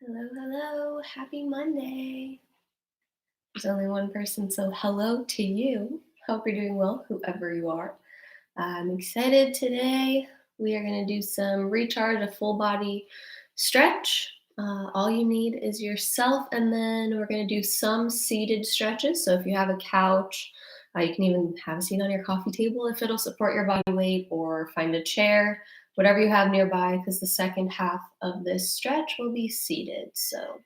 Hello, hello. Happy Monday. There's only one person, so hello to you. Hope you're doing well, whoever you are. I'm excited today. We are going to do some recharge, a full body stretch. All you need is yourself, and then we're going to do some seated stretches. So if you have a couch, you can even have a seat on your coffee table if it'll support your body weight, or find a chair, whatever you have nearby, because the second half of this stretch will be seated. So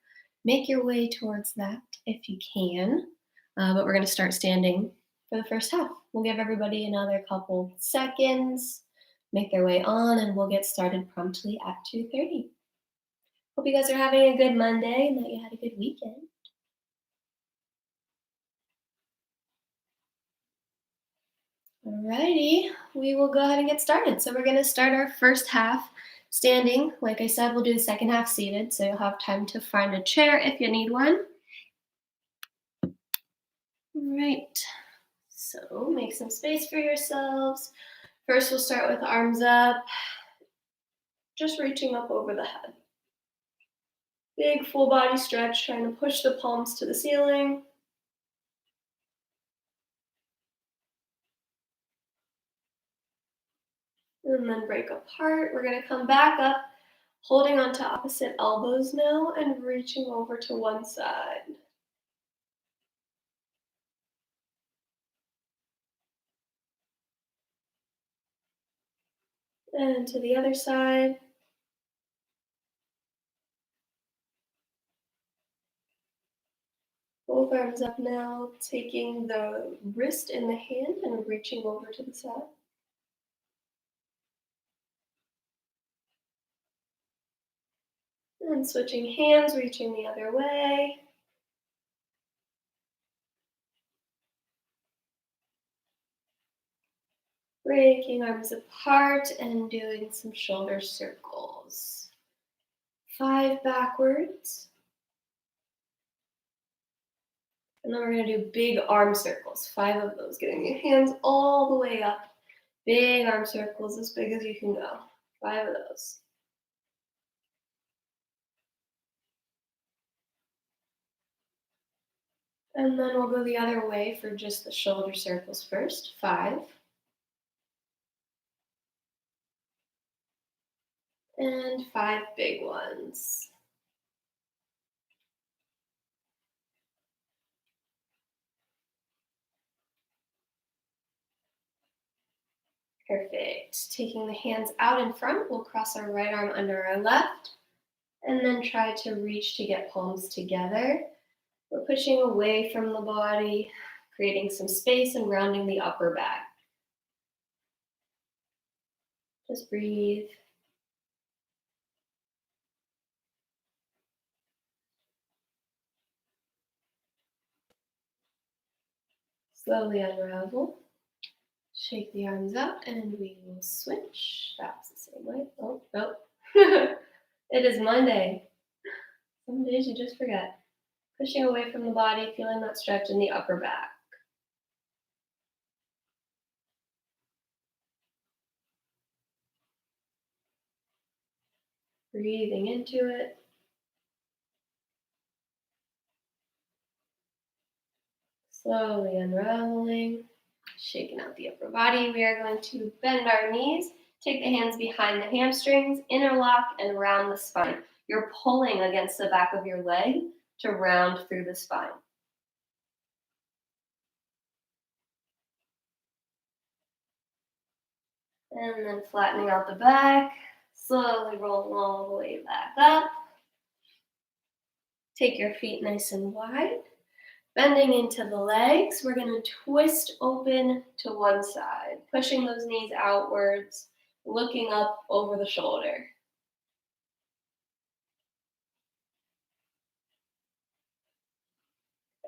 make your way towards that if you can. But we're going to start standing for the first half. We'll give everybody another couple seconds, make their way on, and we'll get started promptly at 2:30. Hope you guys are having a good Monday and that you had a good weekend. Alrighty, we will go ahead and get started. So we're going to start our first half standing. Like I said, we'll do the second half seated, so you'll have time to find a chair if you need one. All right, so make some space for yourselves. First, we'll start with arms up, just reaching up over the head. Big full body stretch, trying to push the palms to the ceiling. And then break apart. We're going to come back up, holding onto opposite elbows now and reaching over to one side. And to the other side. Both arms up now, taking the wrist in the hand and reaching over to the side. And switching hands, reaching the other way. Breaking arms apart and doing some shoulder circles. 5 backwards. And then we're going to do big arm circles, 5 of those, getting your hands all the way up. Big arm circles, as big as you can go. 5 of those. And then we'll go the other way for just the shoulder circles first. 5. And 5 big ones. Perfect. Taking the hands out in front, we'll cross our right arm under our left, and then try to reach to get palms together. We're pushing away from the body, creating some space and rounding the upper back. Just breathe. Slowly unravel. Shake the arms out and we will switch. That's the same way. Oh, no. It is Monday. Some days you just forget. Pushing away from the body, feeling that stretch in the upper back. Breathing into it. Slowly unraveling. Shaking out the upper body. We are going to bend our knees. Take the hands behind the hamstrings, interlock, and round the spine. You're pulling against the back of your leg to round through the spine. And then flattening out the back, slowly rolling all the way back up. Take your feet nice and wide. Bending into the legs, we're going to twist open to one side, pushing those knees outwards, looking up over the shoulder.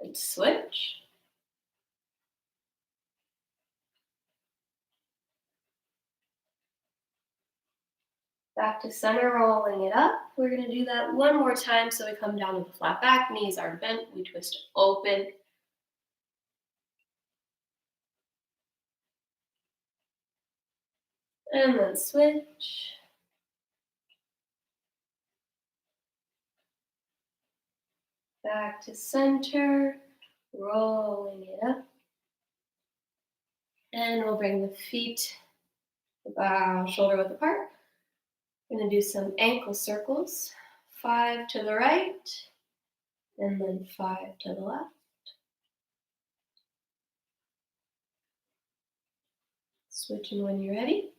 And switch. Back to center, rolling it up. We're going to do that one more time. So we come down with a flat back, knees are bent, we twist open. And then switch. Back to center, rolling it up. And we'll bring the feet shoulder width apart. We're going to do some ankle circles. 5 to the right, and then 5 to the left. Switching when you're ready.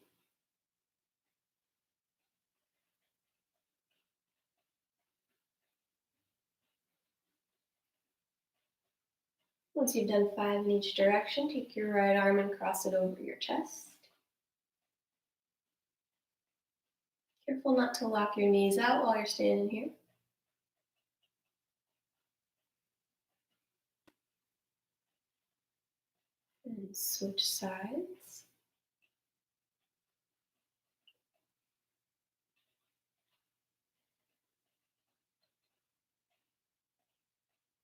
Once you've done 5 in each direction, take your right arm and cross it over your chest. Careful not to lock your knees out while you're standing here. And switch sides.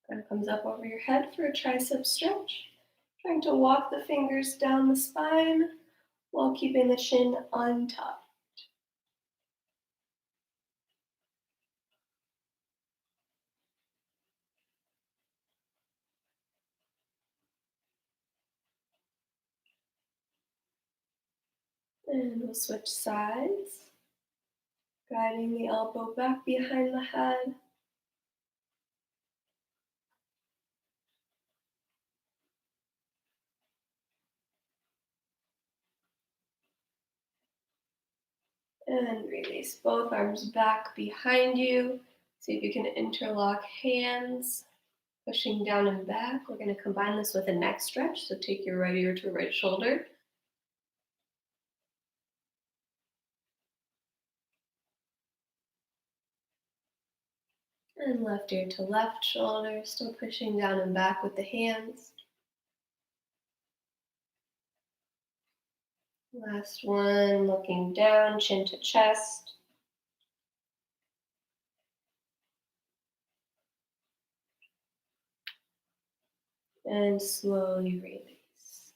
Arm comes up over your head for a tricep stretch. Trying to walk the fingers down the spine while keeping the chin untucked. And we'll switch sides, guiding the elbow back behind the head. And release both arms back behind you. See if you can interlock hands, pushing down and back. We're going to combine this with a neck stretch. So take your right ear to right shoulder. And left ear to left shoulder, still pushing down and back with the hands. Last one, looking down, chin to chest. And slowly release.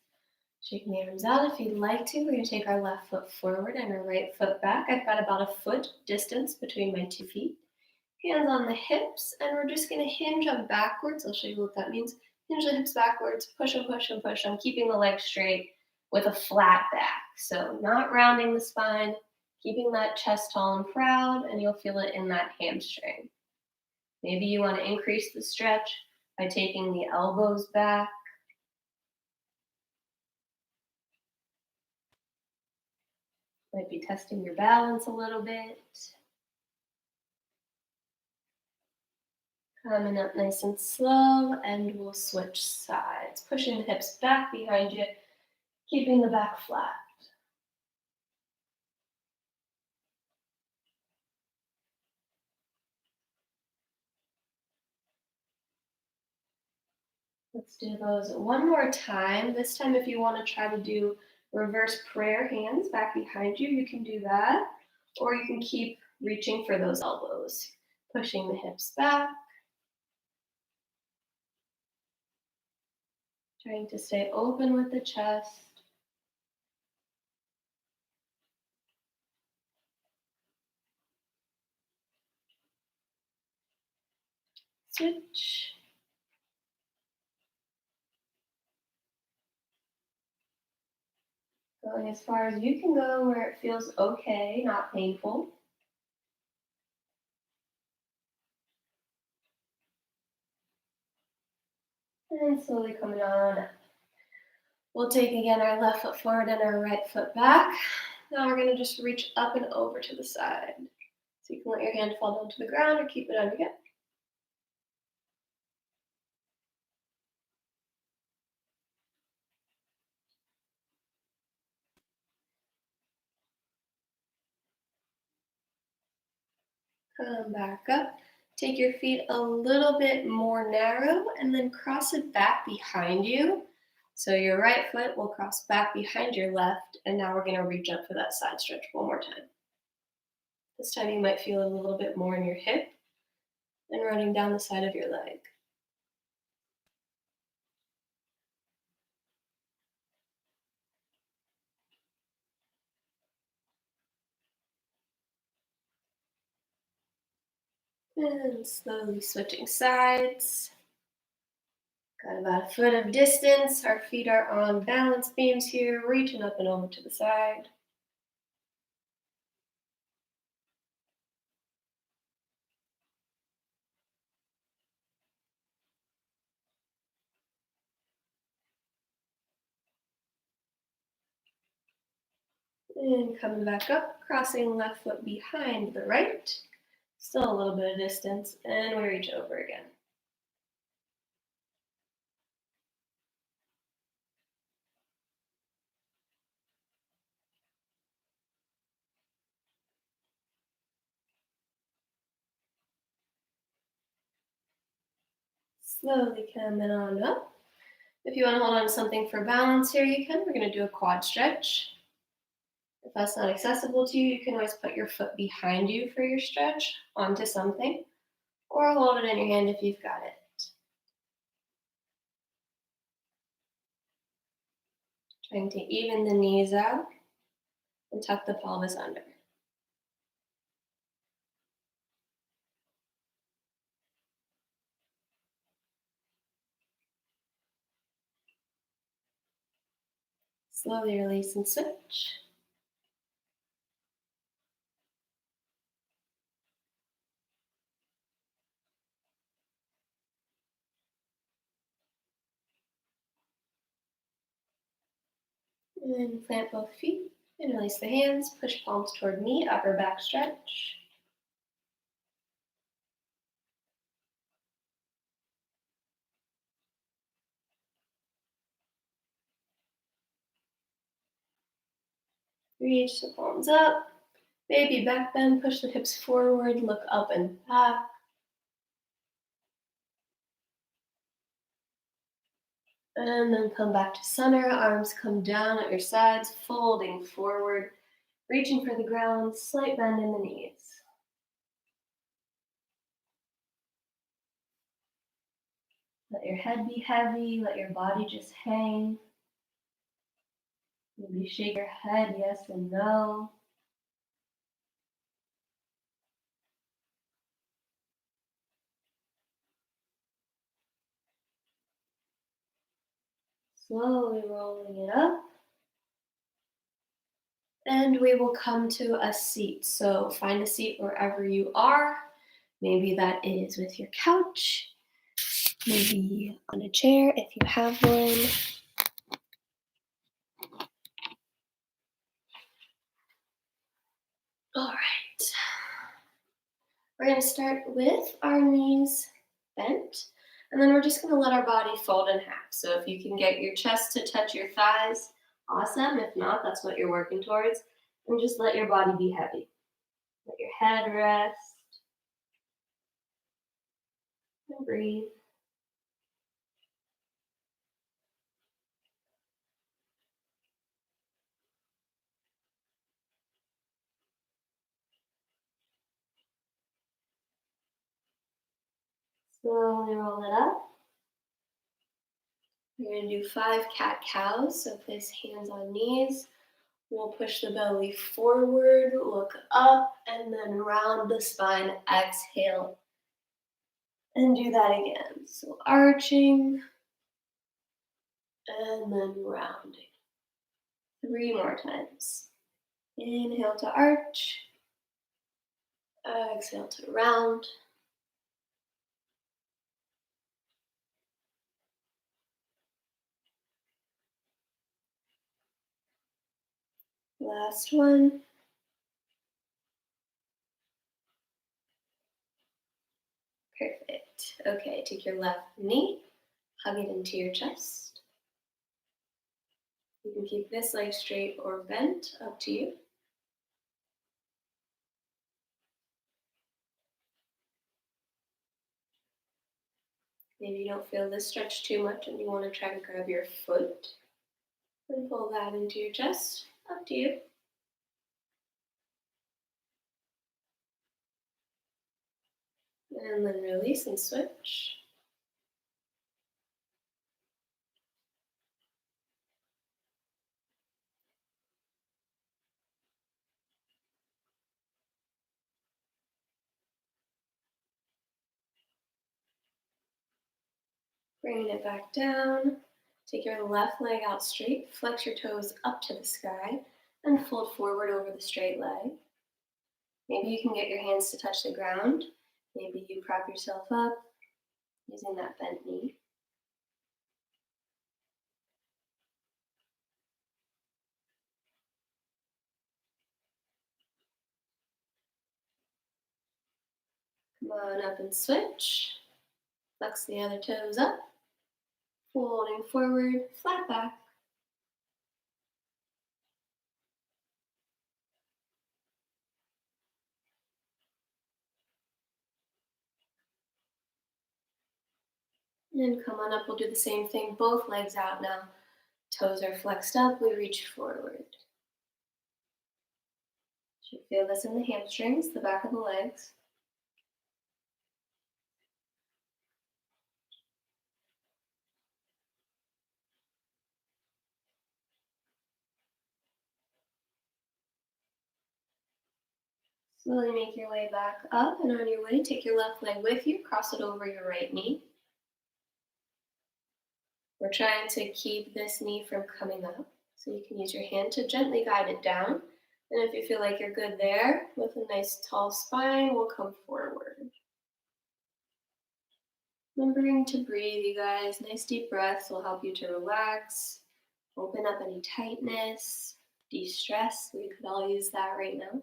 Shaking the arms out if you'd like to. We're going to take our left foot forward and our right foot back. I've got about a foot distance between my 2 feet. Hands on the hips, and we're just going to hinge them backwards. I'll show you what that means. Hinge the hips backwards, push them, push them, push them, keeping the legs straight with a flat back. So not rounding the spine, keeping that chest tall and proud, and you'll feel it in that hamstring. Maybe you want to increase the stretch by taking the elbows back. Might be testing your balance a little bit. Coming up nice and slow, and we'll switch sides. Pushing the hips back behind you, keeping the back flat. Let's do those one more time. This time, if you want to try to do reverse prayer hands back behind you, you can do that. Or you can keep reaching for those elbows, pushing the hips back. Trying to stay open with the chest. Switch. Going as far as you can go where it feels okay, not painful. And slowly coming on up. We'll take again our left foot forward and our right foot back. Now we're going to just reach up and over to the side. So you can let your hand fall down to the ground or keep it on your hip. Come back up. Take your feet a little bit more narrow and then cross it back behind you. So your right foot will cross back behind your left, and now we're going to reach up for that side stretch one more time. This time you might feel a little bit more in your hip and running down the side of your leg. And slowly switching sides. Got about a foot of distance. Our feet are on balance beams here, reaching up and over to the side. And coming back up, crossing left foot behind the right. Still a little bit of distance, and we reach over again. Slowly coming on up. If you want to hold on to something for balance here, you can. We're going to do a quad stretch. If that's not accessible to you, you can always put your foot behind you for your stretch onto something, or hold it in your hand if you've got it. Trying to even the knees out and tuck the pelvis under. Slowly release and switch. And plant both feet and release the hands. Push palms toward me, upper back stretch. Reach the palms up. Baby back bend, push the hips forward, look up and back. And then come back to center. Arms come down at your sides, folding forward, reaching for the ground, slight bend in the knees. Let your head be heavy, let your body just hang. Maybe shake your head, yes and no. Slowly rolling it up. And we will come to a seat. So find a seat wherever you are. Maybe that is with your couch, maybe on a chair if you have one. All right. We're going to start with our knees bent, and then we're just going to let our body fold in half. So if you can get your chest to touch your thighs, awesome. If not, that's what you're working towards. And just let your body be heavy. Let your head rest and breathe. Slowly roll it up. We're going to do 5 cat-cows, so place hands on knees. We'll push the belly forward, look up, and then round the spine, exhale. And do that again. So arching, and then rounding. 3 more times. Inhale to arch, exhale to round. Last one. Perfect. Okay, take your left knee, hug it into your chest. You can keep this leg straight or bent, up to you. Maybe you don't feel this stretch too much and you want to try to grab your foot and pull that into your chest, up to you. And then release and switch. Bringing it back down. Take your left leg out straight, flex your toes up to the sky, and fold forward over the straight leg. Maybe you can get your hands to touch the ground. Maybe you prop yourself up using that bent knee. Come on up and switch. Flex the other toes up. Folding forward, flat back. And come on up, we'll do the same thing, both legs out now. Toes are flexed up, we reach forward. Should feel this in the hamstrings, the back of the legs. Slowly make your way back up, and on your way, take your left leg with you, cross it over your right knee. We're trying to keep this knee from coming up, so you can use your hand to gently guide it down. And if you feel like you're good there, with a nice tall spine, we'll come forward. Remembering to breathe, you guys. Nice deep breaths will help you to relax, open up any tightness, de-stress. We could all use that right now.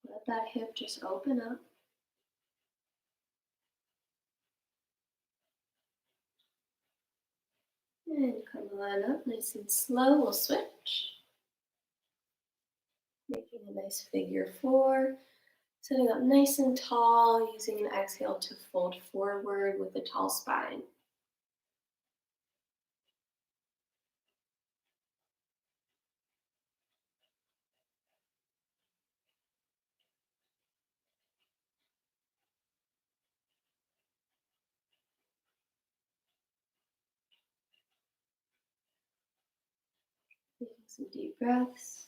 Let that hip just open up. And come on up nice and slow. We'll switch. Making a nice figure four. Sitting up nice and tall, using an exhale to fold forward with a tall spine. Taking some deep breaths.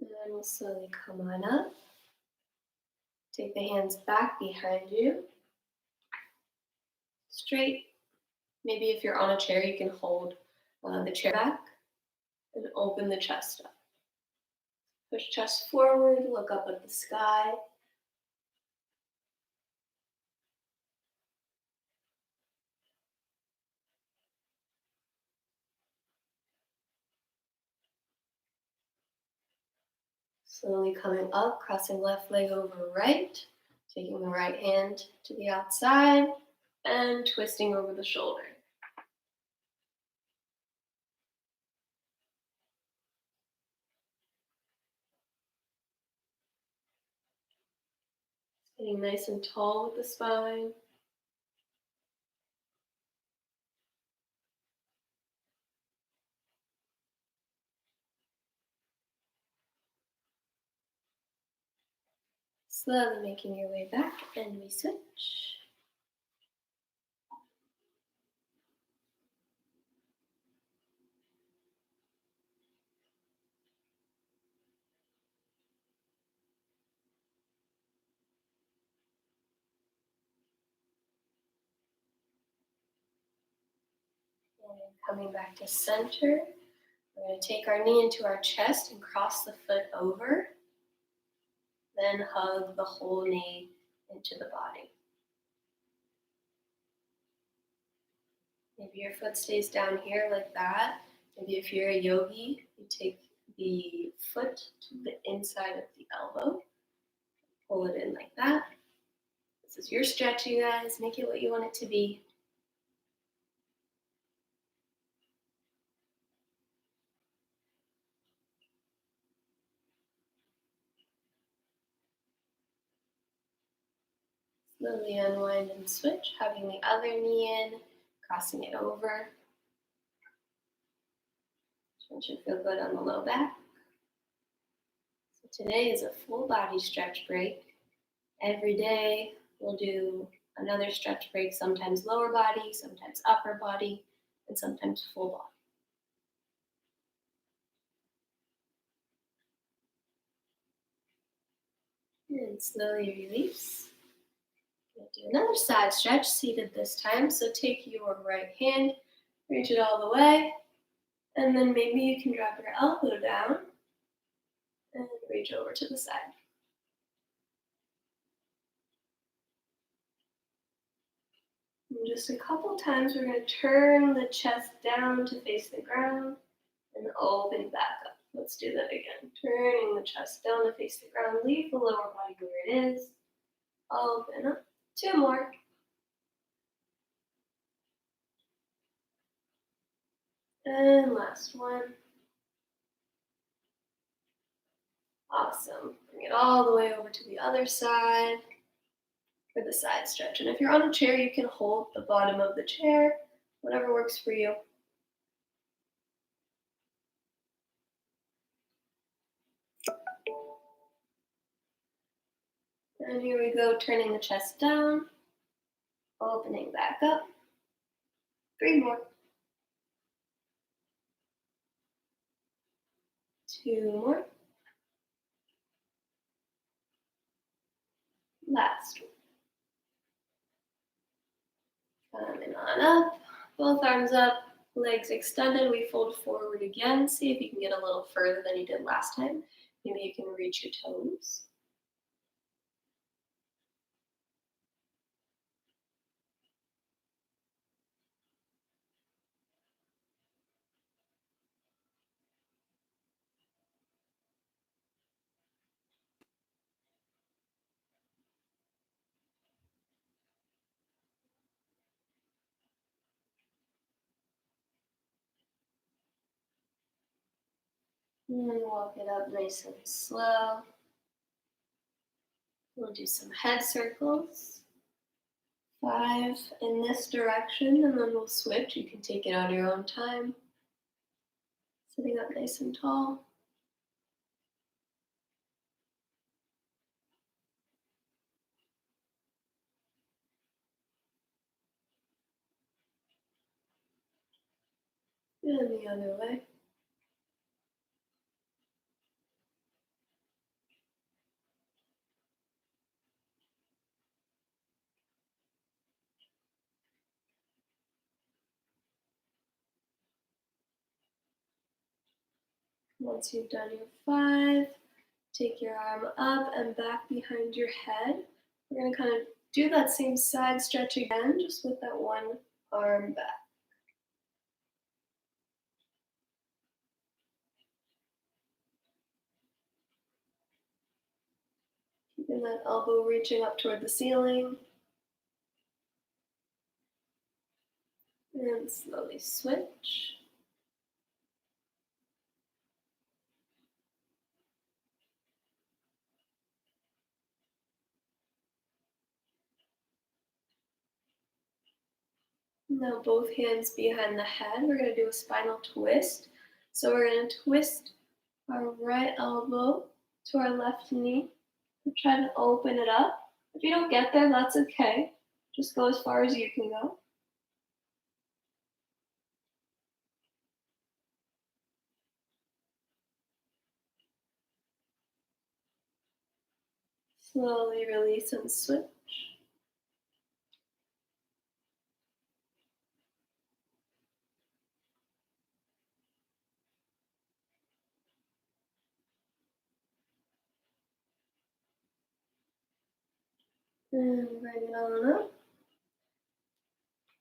And then we'll slowly come on up. Take the hands back behind you. Straight. Maybe if you're on a chair, you can hold the chair back and open the chest up. Push chest forward, look up at the sky. Slowly coming up, crossing left leg over right, taking the right hand to the outside, and twisting over the shoulder. Getting nice and tall with the spine. Slowly making your way back, and we switch. And coming back to center, we're going to take our knee into our chest and cross the foot over. Then hug the whole knee into the body. Maybe your foot stays down here like that. Maybe if you're a yogi, you take the foot to the inside of the elbow. Pull it in like that. This is your stretch, you guys. Make it what you want it to be. Slowly unwind and switch, hugging the other knee in, crossing it over. This one should feel good on the low back. So today is a full body stretch break. Every day we'll do another stretch break, sometimes lower body, sometimes upper body, and sometimes full body. And slowly release. We'll do another side stretch, seated this time. So take your right hand, reach it all the way, and then maybe you can drop your elbow down and reach over to the side. And just a couple times, we're going to turn the chest down to face the ground and open back up. Let's do that again. Turning the chest down to face the ground. Leave the lower body where it is. Open up. 2 more. And last one. Awesome. Bring it all the way over to the other side for the side stretch. And if you're on a chair, you can hold the bottom of the chair, whatever works for you. And here we go, turning the chest down, opening back up. 3 more. 2 more. Last one. Coming on up, both arms up, legs extended. We fold forward again. See if you can get a little further than you did last time. Maybe you can reach your toes. And walk it up nice and slow. We'll do some head circles. 5 in this direction, and then we'll switch. You can take it on your own time. Sitting up nice and tall. And the other way. Once you've done your 5, take your arm up and back behind your head. We're going to kind of do that same side stretch again, just with that one arm back. Keeping that elbow reaching up toward the ceiling. And slowly switch. Now both hands behind the head. We're going to do a spinal twist. So we're going to twist our right elbow to our left knee. We're trying to open it up. If you don't get there, that's okay. Just go as far as you can go. Slowly release and switch. And bring it on up.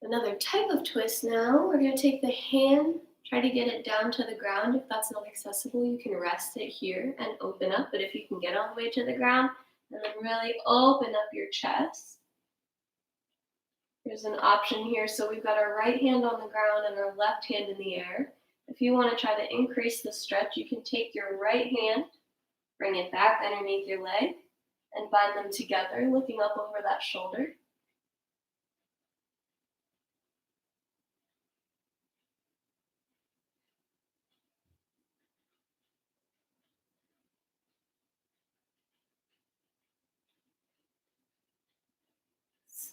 Another type of twist now. We're going to take the hand, try to get it down to the ground. If that's not accessible, you can rest it here and open up. But if you can get all the way to the ground, and then really open up your chest. There's an option here. So we've got our right hand on the ground and our left hand in the air. If you want to try to increase the stretch, you can take your right hand, bring it back underneath your leg, and bind them together, looking up over that shoulder.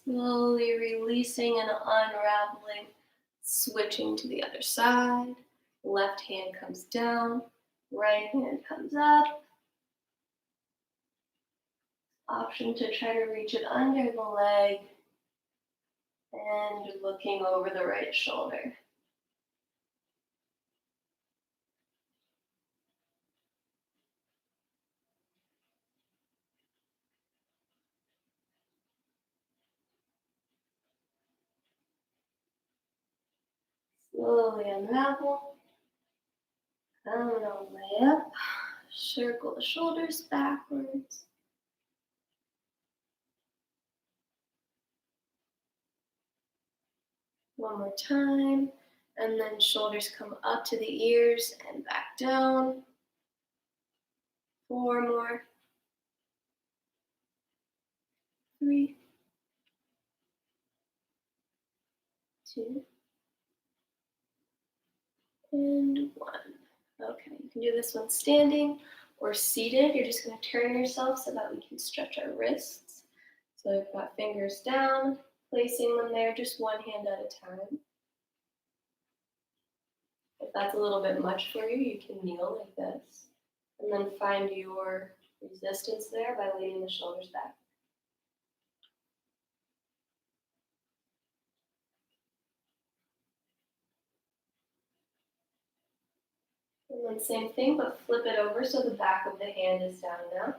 Slowly releasing and unraveling, switching to the other side. Left hand comes down, right hand comes up. Option to try to reach it under the leg and looking over the right shoulder. Slowly unravel. Come all the way up. Circle the shoulders backwards. One more time. And then shoulders come up to the ears and back down. 4 more. 3, 2, and 1. Okay, you can do this one standing or seated. You're just going to turn yourself so that we can stretch our wrists. So we've got fingers down, placing them there just one hand at a time. If that's a little bit much for you, you can kneel like this. And then find your resistance there by leaning the shoulders back. And then same thing, but flip it over so the back of the hand is down now.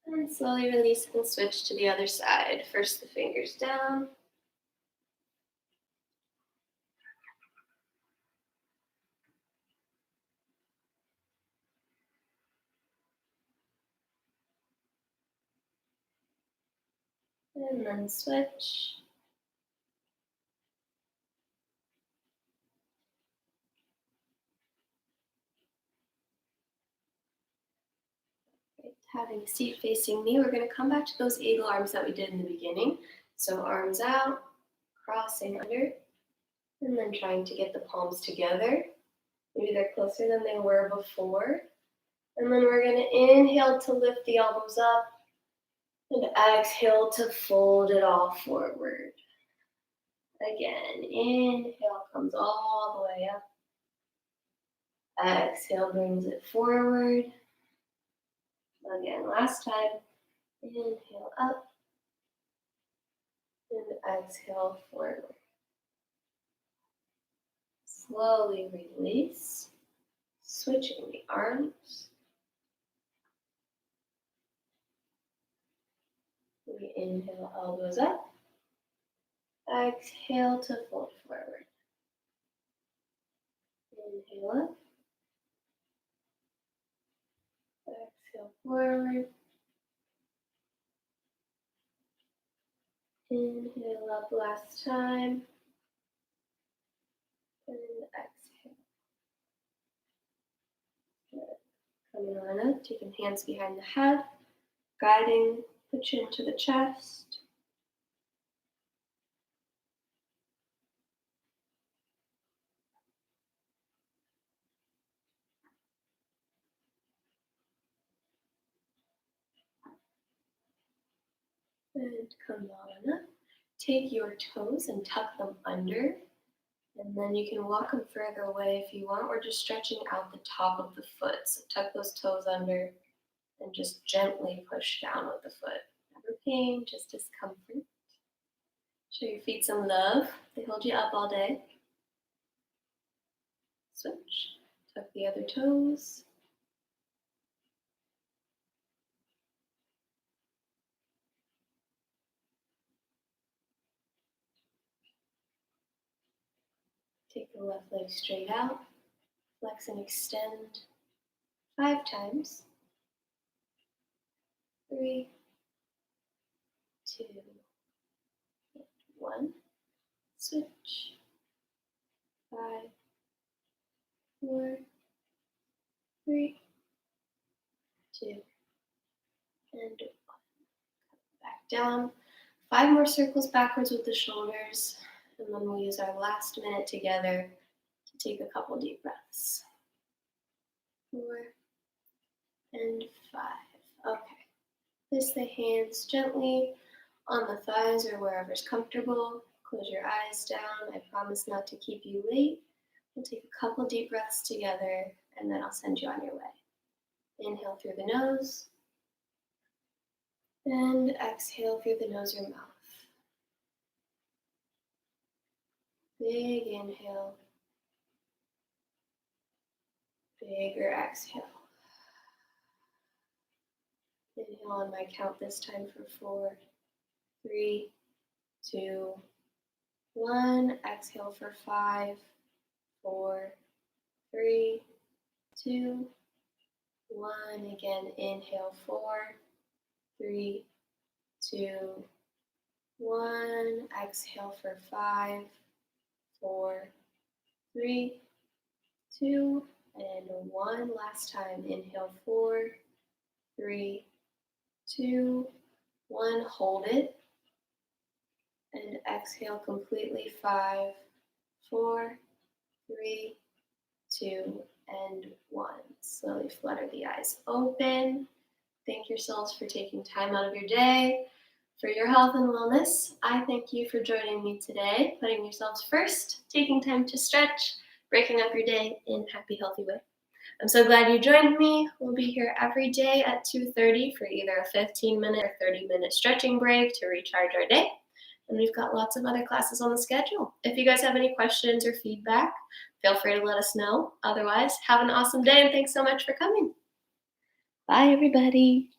And slowly release and switch to the other side. First the fingers down. And then switch. Right, having a seat facing me, we're going to come back to those eagle arms that we did in the beginning. So arms out, crossing under, and then trying to get the palms together. Maybe they're closer than they were before. And then we're going to inhale to lift the elbows up and exhale to fold it all forward. Again, inhale comes all the way up. Exhale brings it forward. Again, last time. Inhale up and exhale forward. Slowly release, switching the arms. We inhale, elbows up. Exhale to fold forward. Inhale up. Exhale forward. Inhale up last time. And exhale. Good. Coming on up, taking hands behind the head, guiding the chin to the chest. And come on up. Take your toes and tuck them under. And then you can walk them further away if you want, or just stretching out the top of the foot. So tuck those toes under and just gently push down with the foot. Never pain, just discomfort. Show your feet some love. They hold you up all day. Switch. Tuck the other toes. Take the left leg straight out. Flex and extend 5 times. 3, 2, 1. Switch. 5, 4, 3, 2, and 1. Back down. 5 more circles backwards with the shoulders, and then we'll use our last minute together to take a couple deep breaths. 4 and 5. Okay. Place the hands gently on the thighs or wherever's comfortable. Close your eyes down. I promise not to keep you late. We'll take a couple deep breaths together, and then I'll send you on your way. Inhale through the nose, and exhale through the nose or mouth. Big inhale, bigger exhale. Inhale on my count this time for 4, 3, 2, 1. Exhale for 5, 4, 3, 2, 1. Again, inhale 4, 3, 2, 1. Exhale for 5, 4, 3, 2, and 1. Last time. Inhale 4, 3, 2, 1. Hold it. And exhale completely. 5, 4, 3, 2, and 1. Slowly flutter the eyes open. Thank yourselves for taking time out of your day for your health and wellness. I thank you for joining me today, putting yourselves first, taking time to stretch, breaking up your day in a happy, healthy way. I'm so glad you joined me. We'll be here every day at 2:30 for either a 15-minute or 30-minute stretching break to recharge our day. And we've got lots of other classes on the schedule. If you guys have any questions or feedback, feel free to let us know. Otherwise, have an awesome day, and thanks so much for coming. Bye, everybody.